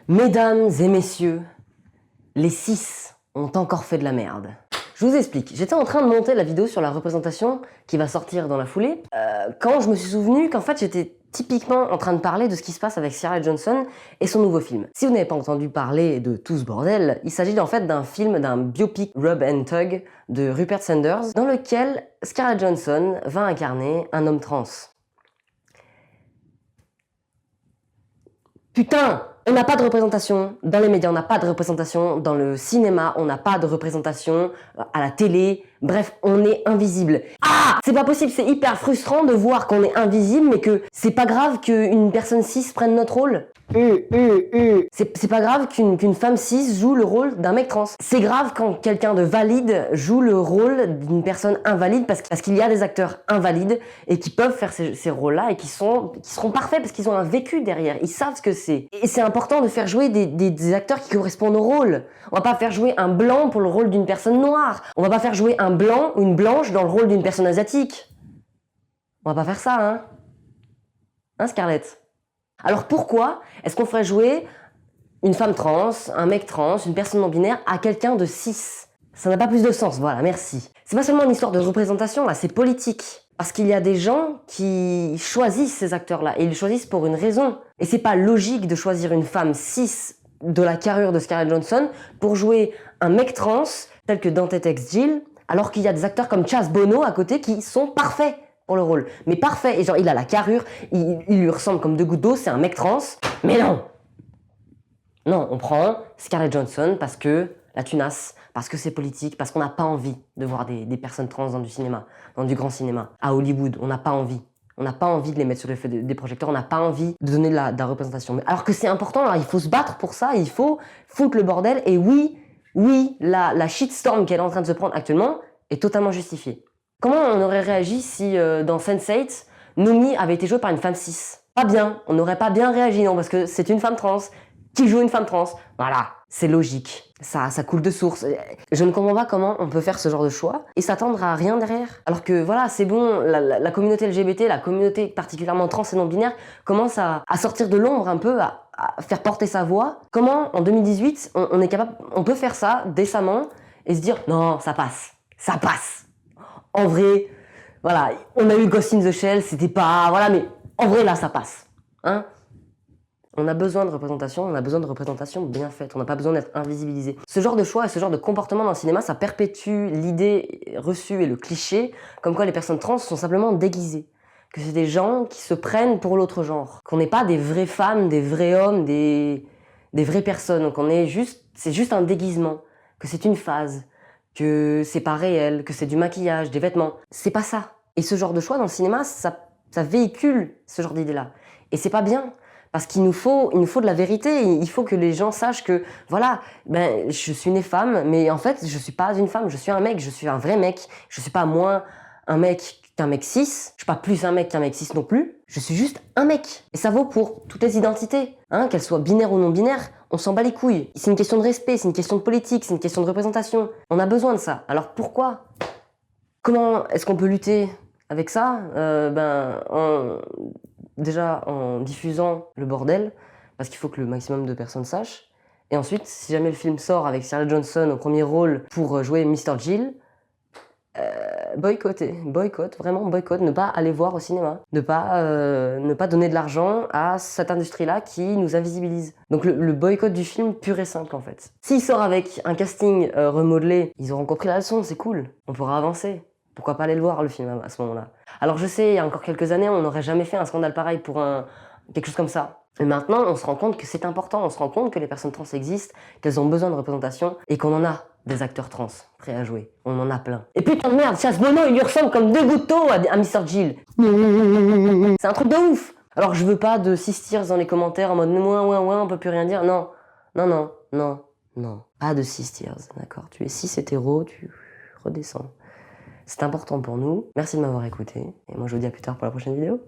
Mesdames et messieurs, les 6 ont encore fait de la merde. Je vous explique, j'étais en train de monter la vidéo sur la représentation qui va sortir dans la foulée, quand je me suis souvenu qu'en fait j'étais typiquement en train de parler de ce qui se passe avec Scarlett Johansson et son nouveau film. Si vous n'avez pas entendu parler de tout ce bordel, il s'agit en fait d'un film, d'un biopic Rub and Tug de Rupert Sanders, dans lequel Scarlett Johansson va incarner un homme trans. Putain! On n'a pas de représentation dans les médias, on n'a pas de représentation dans le cinéma, on n'a pas de représentation à la télé, bref, on est invisible. Ah! C'est pas possible, c'est hyper frustrant de voir qu'on est invisible, mais que c'est pas grave qu'une personne cis prenne notre rôle. C'est pas grave qu'une femme cis joue le rôle d'un mec trans. C'est grave quand quelqu'un de valide joue le rôle d'une personne invalide parce qu'il y a des acteurs invalides et qui peuvent faire ces rôles-là et qui seront parfaits parce qu'ils ont un vécu derrière. Ils savent ce que c'est. Et c'est important de faire jouer des acteurs qui correspondent au rôle. On va pas faire jouer un blanc pour le rôle d'une personne noire. On va pas faire jouer un blanc ou une blanche dans le rôle d'une personne asiatique. On va pas faire ça, hein? Hein, Scarlett? Alors pourquoi est-ce qu'on ferait jouer une femme trans, un mec trans, une personne non binaire à quelqu'un de cis? Ça n'a pas plus de sens, voilà, merci. C'est pas seulement une histoire de représentation, là, c'est politique. Parce qu'il y a des gens qui choisissent ces acteurs-là, et ils les choisissent pour une raison. Et c'est pas logique de choisir une femme cis de la carrure de Scarlett Johansson pour jouer un mec trans, tel que Dante X Jill, alors qu'il y a des acteurs comme Chaz Bono à côté qui sont parfaits pour le rôle. Mais parfait, et genre il a la carrure, il lui ressemble comme deux gouttes d'eau, c'est un mec trans, mais non! Non, on prend Scarlett Johansson parce que la tunasse, parce que c'est politique, parce qu'on n'a pas envie de voir des personnes trans dans du cinéma, dans du grand cinéma. À Hollywood, on n'a pas envie. On n'a pas envie de les mettre sur les feux des projecteurs, on n'a pas envie de donner de la représentation. Mais alors que c'est important, alors il faut se battre pour ça, il faut foutre le bordel, et oui, la shitstorm qu'elle est en train de se prendre actuellement est totalement justifiée. Comment on aurait réagi si dans Sense8, Nomi avait été jouée par une femme cis? Pas bien, on n'aurait pas bien réagi, non, parce que c'est une femme trans qui joue une femme trans. Voilà, c'est logique, ça coule de source. Je ne comprends pas comment on peut faire ce genre de choix et s'attendre à rien derrière. Alors que voilà, c'est bon, la communauté LGBT, la communauté particulièrement trans et non binaire commence à sortir de l'ombre un peu, à faire porter sa voix. Comment en 2018 on est capable, on peut faire ça décemment et se dire non, ça passe. En vrai, voilà, on a eu Ghost in the Shell, c'était pas... Voilà, mais en vrai, là, ça passe. Hein? On a besoin de représentation, on a besoin de représentation bien faite, on n'a pas besoin d'être invisibilisé. Ce genre de choix et ce genre de comportement dans le cinéma, ça perpétue l'idée reçue et le cliché, comme quoi les personnes trans sont simplement déguisées. Que c'est des gens qui se prennent pour l'autre genre. Qu'on n'est pas des vraies femmes, des vrais hommes, des vraies personnes. Donc c'est juste un déguisement. Que c'est une phase. Que c'est pas réel, que c'est du maquillage, des vêtements. C'est pas ça. Et ce genre de choix dans le cinéma, ça véhicule ce genre d'idée-là. Et c'est pas bien. Parce qu'il nous faut de la vérité. Il faut que les gens sachent que, voilà, ben, je suis née femme, mais en fait, je suis pas une femme, je suis un mec, je suis un vrai mec. Je suis pas moins un mec qu'un mec cis. Je suis pas plus un mec qu'un mec cis non plus. Je suis juste un mec. Et ça vaut pour toutes les identités. Hein, qu'elles soient binaires ou non binaires. On s'en bat les couilles. C'est une question de respect, c'est une question de politique, c'est une question de représentation. On a besoin de ça. Alors pourquoi? Comment est-ce qu'on peut lutter avec ça? Déjà en diffusant le bordel, parce qu'il faut que le maximum de personnes sachent. Et ensuite, si jamais le film sort avec Scarlett Johansson au premier rôle pour jouer Mr. Jill, boycott, vraiment boycott, ne pas aller voir au cinéma, ne pas donner de l'argent à cette industrie-là qui nous invisibilise. Donc le boycott du film pur et simple en fait. S'il sort avec un casting remodelé, ils auront compris la leçon, c'est cool, on pourra avancer. Pourquoi pas aller le voir le film à ce moment-là? Alors je sais, il y a encore quelques années, on n'aurait jamais fait un scandale pareil pour quelque chose comme ça. Mais maintenant, on se rend compte que c'est important, on se rend compte que les personnes trans existent, qu'elles ont besoin de représentation et qu'on en a des acteurs trans prêts à jouer. On en a plein. Et putain de merde, Chaz Bono, il lui ressemble comme deux gouttes d'eau à Mr. Jill. C'est un truc de ouf. Alors je veux pas de cis tears dans les commentaires en mode ouais, on peut plus rien dire. Non. Pas de cis tears, d'accord. Tu es cis hétéro, tu redescends. C'est important pour nous. Merci de m'avoir écouté. Et moi je vous dis à plus tard pour la prochaine vidéo.